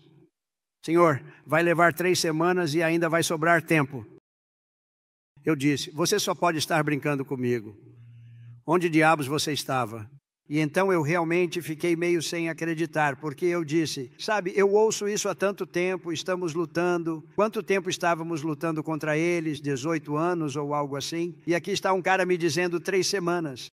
Senhor, vai levar 3 semanas e ainda vai sobrar tempo. Eu disse, você só pode estar brincando comigo. Onde diabos você estava? E então eu realmente fiquei meio sem acreditar, porque eu disse, sabe, eu ouço isso há tanto tempo, estamos lutando. Quanto tempo estávamos lutando contra eles? 18 anos ou algo assim? E aqui está um cara me dizendo 3 semanas.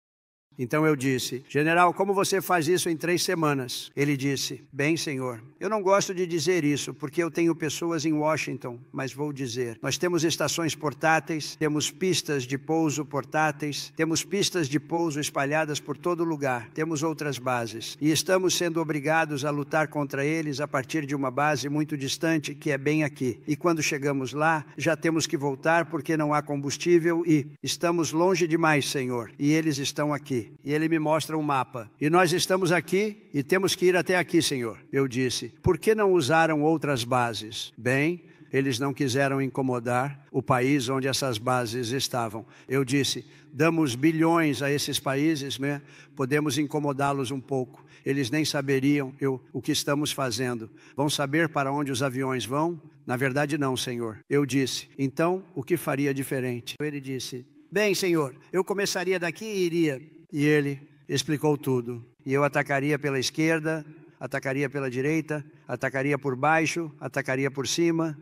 Então eu disse, general, como você faz isso em 3 semanas? Ele disse, bem, senhor, eu não gosto de dizer isso, porque eu tenho pessoas em Washington, mas vou dizer. Nós temos estações portáteis, temos pistas de pouso portáteis, temos pistas de pouso espalhadas por todo lugar, temos outras bases. E estamos sendo obrigados a lutar contra eles a partir de uma base muito distante, que é bem aqui. E quando chegamos lá, já temos que voltar porque não há combustível e estamos longe demais, senhor, e eles estão aqui. E ele me mostra um mapa. E nós estamos aqui e temos que ir até aqui, senhor. Eu disse, por que não usaram outras bases? Bem, eles não quiseram incomodar o país onde essas bases estavam. Eu disse, damos bilhões a esses países, né? Podemos incomodá-los um pouco. Eles nem saberiam o que estamos fazendo. Vão saber para onde os aviões vão? Na verdade não, senhor. Eu disse, então o que faria diferente? Ele disse, bem, senhor, eu começaria daqui e iria... E ele explicou tudo. E eu atacaria pela esquerda, atacaria pela direita, atacaria por baixo, atacaria por cima,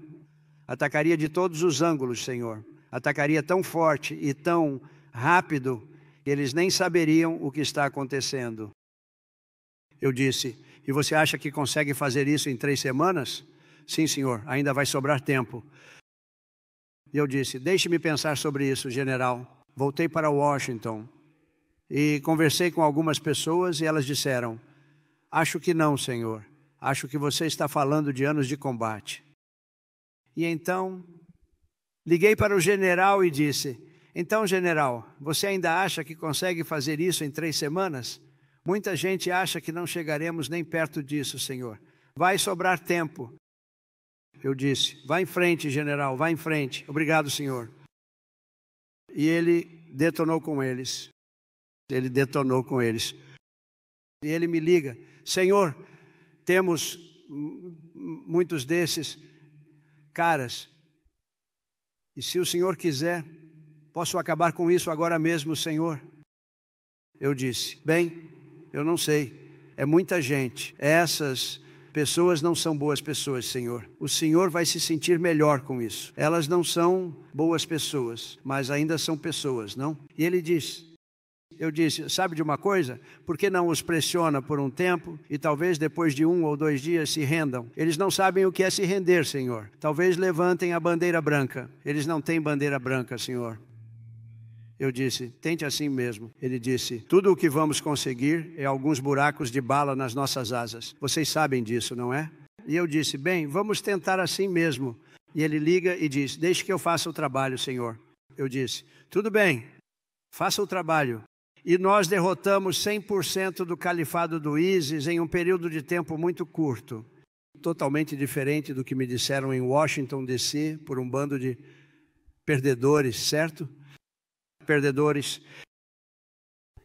atacaria de todos os ângulos, Senhor. Atacaria tão forte e tão rápido que eles nem saberiam o que está acontecendo. Eu disse, e você acha que consegue fazer isso em 3 semanas? Sim, senhor, ainda vai sobrar tempo. E eu disse, deixe-me pensar sobre isso, general. Voltei para Washington. E conversei com algumas pessoas e elas disseram, acho que não, senhor. Acho que você está falando de anos de combate. E então, liguei para o general e disse, então, general, você ainda acha que consegue fazer isso em 3 semanas? Muita gente acha que não chegaremos nem perto disso, senhor. Vai sobrar tempo. Eu disse, vá em frente, general, vá em frente. Obrigado, senhor. E ele detonou com eles. Ele detonou com eles. E ele me liga, senhor, temos muitos desses caras. E se o senhor quiser, posso acabar com isso agora mesmo, senhor? Eu disse, bem, eu não sei. É muita gente. Essas pessoas não são boas pessoas, Senhor. O Senhor vai se sentir melhor com isso. Elas não são boas pessoas, mas ainda são pessoas, não? E ele disse... Eu disse, sabe de uma coisa? Por que não os pressiona por um tempo e talvez depois de 1 ou 2 dias se rendam? Eles não sabem o que é se render, Senhor. Talvez levantem a bandeira branca. Eles não têm bandeira branca, Senhor. Eu disse, tente assim mesmo. Ele disse, tudo o que vamos conseguir é alguns buracos de bala nas nossas asas. Vocês sabem disso, não é? E eu disse, bem, vamos tentar assim mesmo. E ele liga e diz, deixe que eu faça o trabalho, Senhor. Eu disse, tudo bem, faça o trabalho. E nós derrotamos 100% do califado do ISIS em um período de tempo muito curto. Totalmente diferente do que me disseram em Washington, D.C., por um bando de perdedores, certo? Perdedores.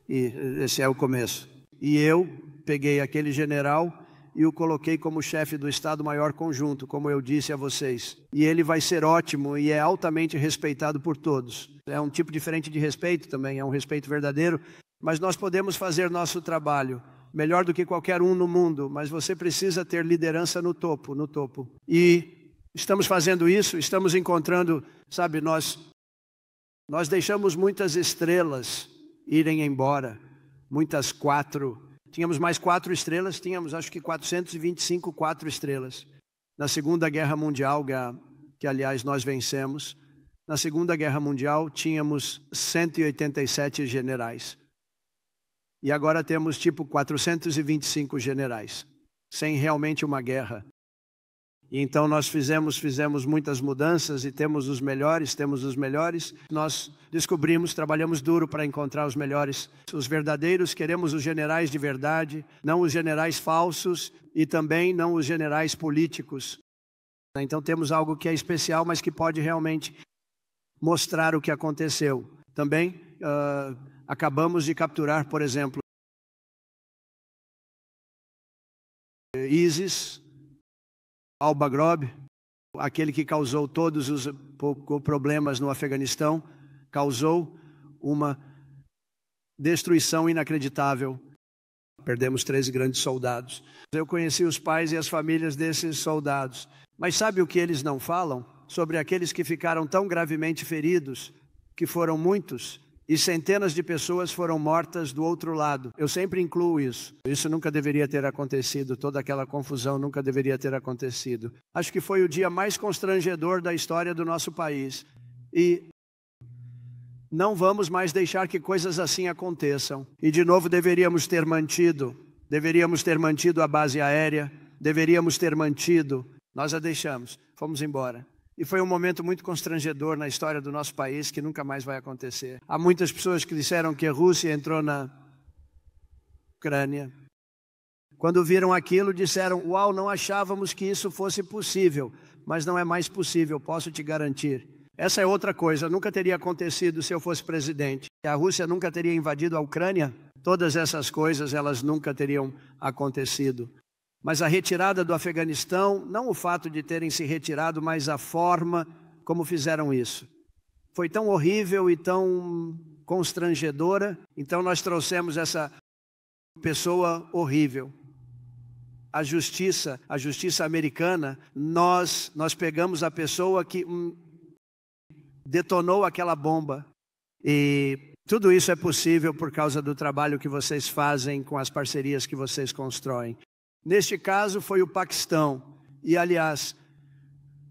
E esse é o começo. E eu peguei aquele general e o coloquei como chefe do Estado-Maior Conjunto, como eu disse a vocês. E ele vai ser ótimo e é altamente respeitado por todos. É um tipo diferente de respeito também, é um respeito verdadeiro, mas nós podemos fazer nosso trabalho melhor do que qualquer um no mundo, mas você precisa ter liderança no topo, no topo. E estamos fazendo isso, estamos encontrando, sabe, nós deixamos muitas estrelas irem embora, muitas 4. Tínhamos mais 4 estrelas, tínhamos acho que 425 4 estrelas. Na Segunda Guerra Mundial, que aliás nós vencemos, na Segunda Guerra Mundial tínhamos 187 generais. E agora temos tipo 425 generais, sem realmente uma guerra. E então nós fizemos muitas mudanças e temos os melhores. Nós descobrimos, trabalhamos duro para encontrar os melhores, os verdadeiros. Queremos os generais de verdade, não os generais falsos e também não os generais políticos. Então temos algo que é especial, mas que pode realmente mostrar o que aconteceu. Também acabamos de capturar, por exemplo, ISIS, Al-Baghdad, aquele que causou todos os problemas no Afeganistão, causou uma destruição inacreditável. Perdemos 13 grandes soldados. Eu conheci os pais e as famílias desses soldados. Mas sabe o que eles não falam? Sobre aqueles que ficaram tão gravemente feridos, que foram muitos, e centenas de pessoas foram mortas do outro lado. Eu sempre incluo isso. Isso nunca deveria ter acontecido, toda aquela confusão nunca deveria ter acontecido. Acho que foi o dia mais constrangedor da história do nosso país. E não vamos mais deixar que coisas assim aconteçam. E de novo deveríamos ter mantido a base aérea, nós a deixamos, fomos embora. E foi um momento muito constrangedor na história do nosso país, que nunca mais vai acontecer. Há muitas pessoas que disseram que a Rússia entrou na Ucrânia. Quando viram aquilo, disseram, uau, não achávamos que isso fosse possível. Mas não é mais possível, posso te garantir. Essa é outra coisa, nunca teria acontecido se eu fosse presidente. A Rússia nunca teria invadido a Ucrânia. Todas essas coisas, elas nunca teriam acontecido. Mas a retirada do Afeganistão, não o fato de terem se retirado, mas a forma como fizeram isso. Foi tão horrível e tão constrangedora, então nós trouxemos essa pessoa horrível. A justiça americana, nós pegamos a pessoa que detonou aquela bomba. E tudo isso é possível por causa do trabalho que vocês fazem com as parcerias que vocês constroem. Neste caso foi o Paquistão, e aliás,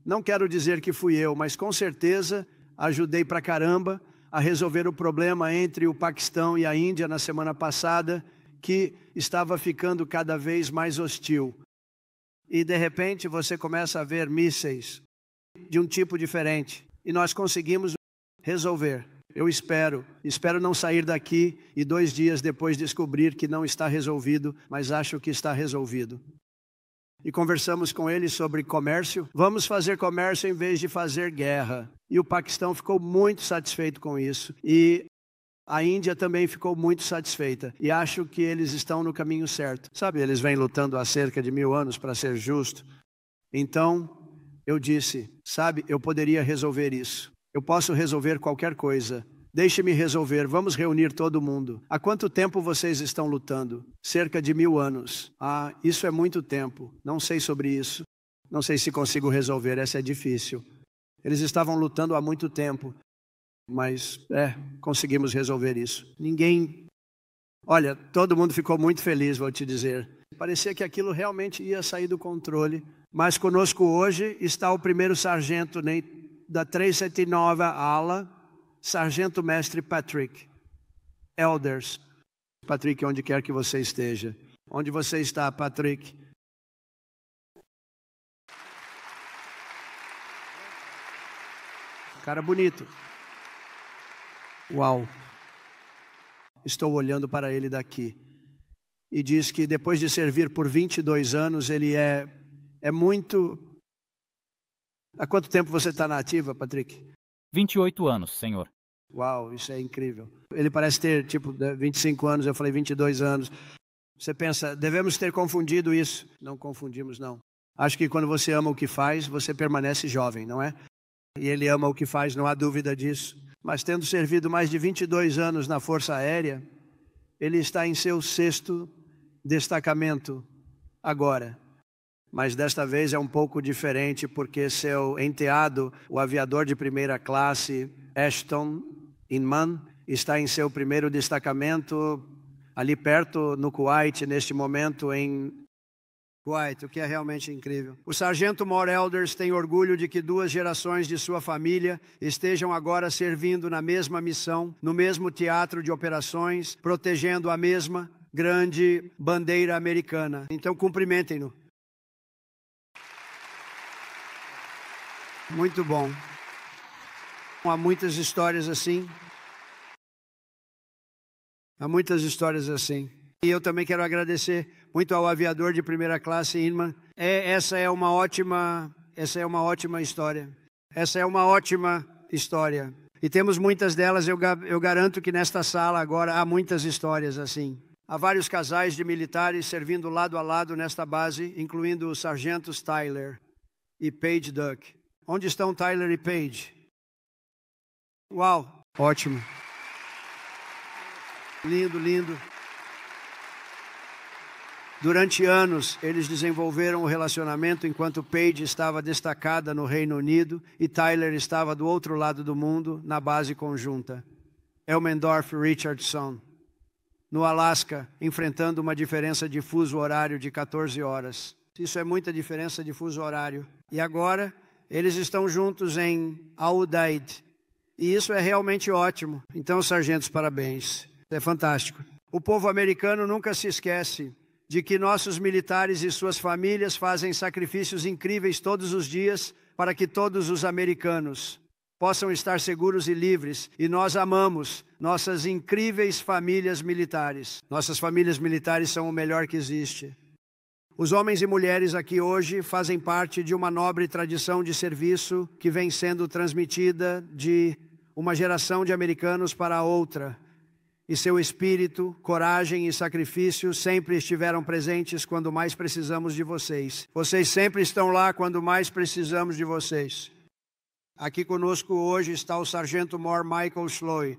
não quero dizer que fui eu, mas com certeza ajudei pra caramba a resolver o problema entre o Paquistão e a Índia na semana passada, que estava ficando cada vez mais hostil. E de repente você começa a ver mísseis de um tipo diferente, e nós conseguimos resolver. Eu espero não sair daqui e 2 dias depois descobrir que não está resolvido, mas acho que está resolvido. E conversamos com ele sobre comércio. Vamos fazer comércio em vez de fazer guerra. E o Paquistão ficou muito satisfeito com isso. E a Índia também ficou muito satisfeita. E acho que eles estão no caminho certo. Sabe, eles vêm lutando há cerca de 1000 anos, para ser justo. Então, eu disse, sabe, eu poderia resolver isso. Eu posso resolver qualquer coisa Deixe-me resolver, vamos reunir todo mundo. Há quanto tempo vocês estão lutando? Cerca de 1000 anos. Ah, isso é muito tempo. Não sei sobre isso. Não sei se consigo resolver, essa é difícil. Eles estavam lutando há muito tempo, mas conseguimos resolver isso. Olha, todo mundo ficou muito feliz, vou te dizer. Parecia que aquilo realmente ia sair do controle. Mas conosco hoje está o primeiro sargento da 379 ala, Sargento Mestre Patrick Elders. Patrick, onde quer que você esteja. Onde você está, Patrick? Cara bonito. Uau. Estou olhando para ele daqui. E diz que depois de servir por 22 anos, ele é muito... Há quanto tempo você está na ativa, Patrick? 28 anos, senhor. Uau, isso é incrível. Ele parece ter, 25 anos, eu falei 22 anos. Você pensa, devemos ter confundido isso. Não confundimos, não. Acho que quando você ama o que faz, você permanece jovem, não é? E ele ama o que faz, não há dúvida disso. Mas tendo servido mais de 22 anos na Força Aérea, ele está em seu 6º destacamento agora. Mas desta vez é um pouco diferente, porque seu enteado, o aviador de primeira classe, Ashton Inman, está em seu 1º destacamento, ali perto no Kuwait, neste momento em Kuwait, o que é realmente incrível. O sargento More Elders tem orgulho de que 2 gerações de sua família estejam agora servindo na mesma missão, no mesmo teatro de operações, protegendo a mesma grande bandeira americana. Então cumprimentem-no. Muito bom. Há muitas histórias assim. Há muitas histórias assim. E eu também quero agradecer muito ao aviador de primeira classe, Inman. Essa é uma ótima história. Essa é uma ótima história. E temos muitas delas, eu garanto que nesta sala agora há muitas histórias assim. Há vários casais de militares servindo lado a lado nesta base, incluindo os sargentos Tyler e Paige Duck. Onde estão Tyler e Paige? Uau, ótimo. Lindo, lindo. Durante anos, eles desenvolveram um relacionamento enquanto Paige estava destacada no Reino Unido e Tyler estava do outro lado do mundo, na base conjunta. Elmendorf Richardson, no Alasca, enfrentando uma diferença de fuso horário de 14 horas. Isso é muita diferença de fuso horário. E agora, eles estão juntos em Al-Udeid. E isso é realmente ótimo. Então, sargentos, parabéns. É fantástico. O povo americano nunca se esquece de que nossos militares e suas famílias fazem sacrifícios incríveis todos os dias para que todos os americanos possam estar seguros e livres. E nós amamos nossas incríveis famílias militares. Nossas famílias militares são o melhor que existe. Os homens e mulheres aqui hoje fazem parte de uma nobre tradição de serviço que vem sendo transmitida de uma geração de americanos para a outra. E seu espírito, coragem e sacrifício sempre estiveram presentes quando mais precisamos de vocês. Vocês sempre estão lá quando mais precisamos de vocês. Aqui conosco hoje está o sargento Mor Michael Schloy,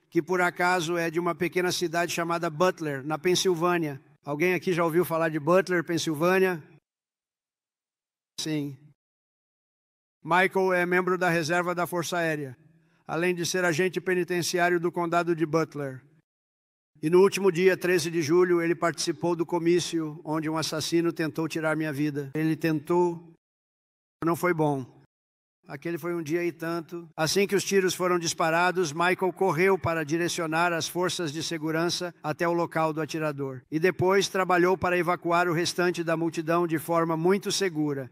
que por acaso é de uma pequena cidade chamada Butler, na Pensilvânia. Alguém aqui já ouviu falar de Butler, Pensilvânia? Sim. Michael é membro da reserva da Força Aérea, além de ser agente penitenciário do condado de Butler. E no último dia, 13 de julho, ele participou do comício onde um assassino tentou tirar minha vida. Ele tentou, não foi bom. Aquele foi um dia e tanto. Assim que os tiros foram disparados, Michael correu para direcionar as forças de segurança até o local do atirador. E depois trabalhou para evacuar o restante da multidão de forma muito segura.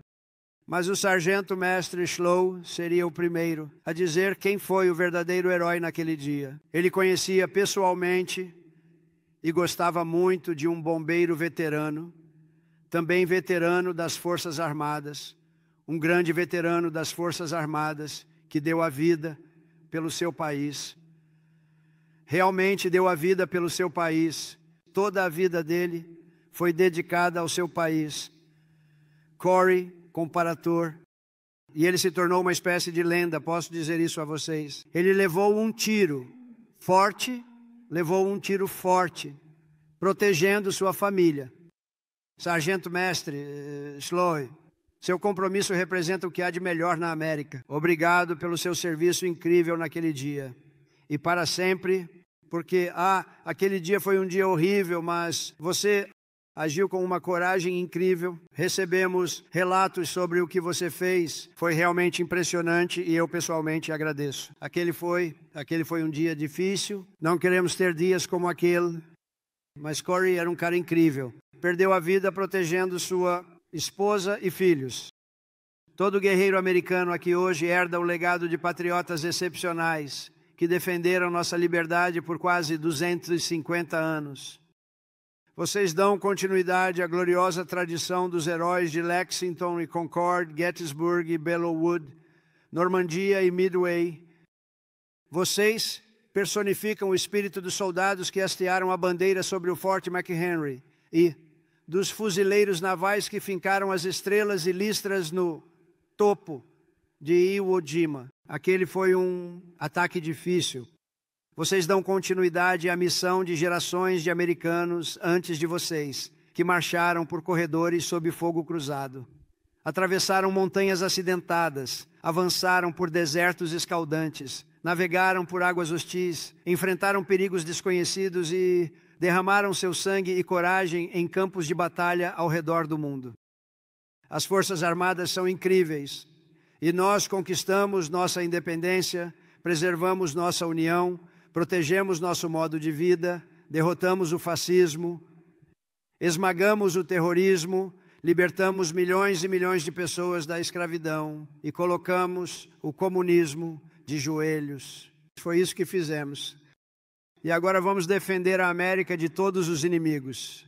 Mas o sargento mestre Schloy seria o primeiro a dizer quem foi o verdadeiro herói naquele dia. Ele conhecia pessoalmente e gostava muito de um bombeiro veterano, também veterano das Forças Armadas, um grande veterano das Forças Armadas que deu a vida pelo seu país. Realmente deu a vida pelo seu país. Toda a vida dele foi dedicada ao seu país. Corey, comparator, E ele se tornou uma espécie de lenda, posso dizer isso a vocês. Ele levou um tiro forte, protegendo sua família. Sargento Mestre Sloy, seu compromisso representa o que há de melhor na América. Obrigado pelo seu serviço incrível naquele dia. E para sempre, porque aquele dia foi um dia horrível, mas você agiu com uma coragem incrível. Recebemos relatos sobre o que você fez. Foi realmente impressionante e eu pessoalmente agradeço. Aquele foi um dia difícil. Não queremos ter dias como aquele. Mas Corey era um cara incrível. Perdeu a vida protegendo sua esposa e filhos. Todo guerreiro americano aqui hoje herda o legado de patriotas excepcionais que defenderam nossa liberdade por quase 250 anos. Vocês dão continuidade à gloriosa tradição dos heróis de Lexington e Concord, Gettysburg e Belleau-Wood, Normandia e Midway. Vocês personificam o espírito dos soldados que hastearam a bandeira sobre o Forte McHenry e dos fuzileiros navais que fincaram as estrelas e listras no topo de Iwo Jima. Aquele foi um ataque difícil. Vocês dão continuidade à missão de gerações de americanos antes de vocês, que marcharam por corredores sob fogo cruzado. Atravessaram montanhas acidentadas, avançaram por desertos escaldantes, navegaram por águas hostis, enfrentaram perigos desconhecidos e derramaram seu sangue e coragem em campos de batalha ao redor do mundo. As Forças Armadas são incríveis e nós conquistamos nossa independência, preservamos nossa união, protegemos nosso modo de vida, derrotamos o fascismo, esmagamos o terrorismo, libertamos milhões e milhões de pessoas da escravidão e colocamos o comunismo de joelhos. Foi isso que fizemos. E agora vamos defender a América de todos os inimigos,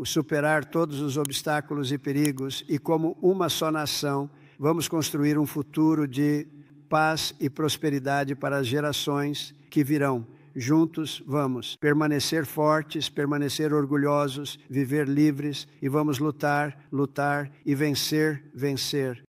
superar todos os obstáculos e perigos e, como uma só nação, vamos construir um futuro de paz e prosperidade para as gerações que virão. Juntos vamos permanecer fortes, permanecer orgulhosos, viver livres e vamos lutar, lutar e vencer, vencer.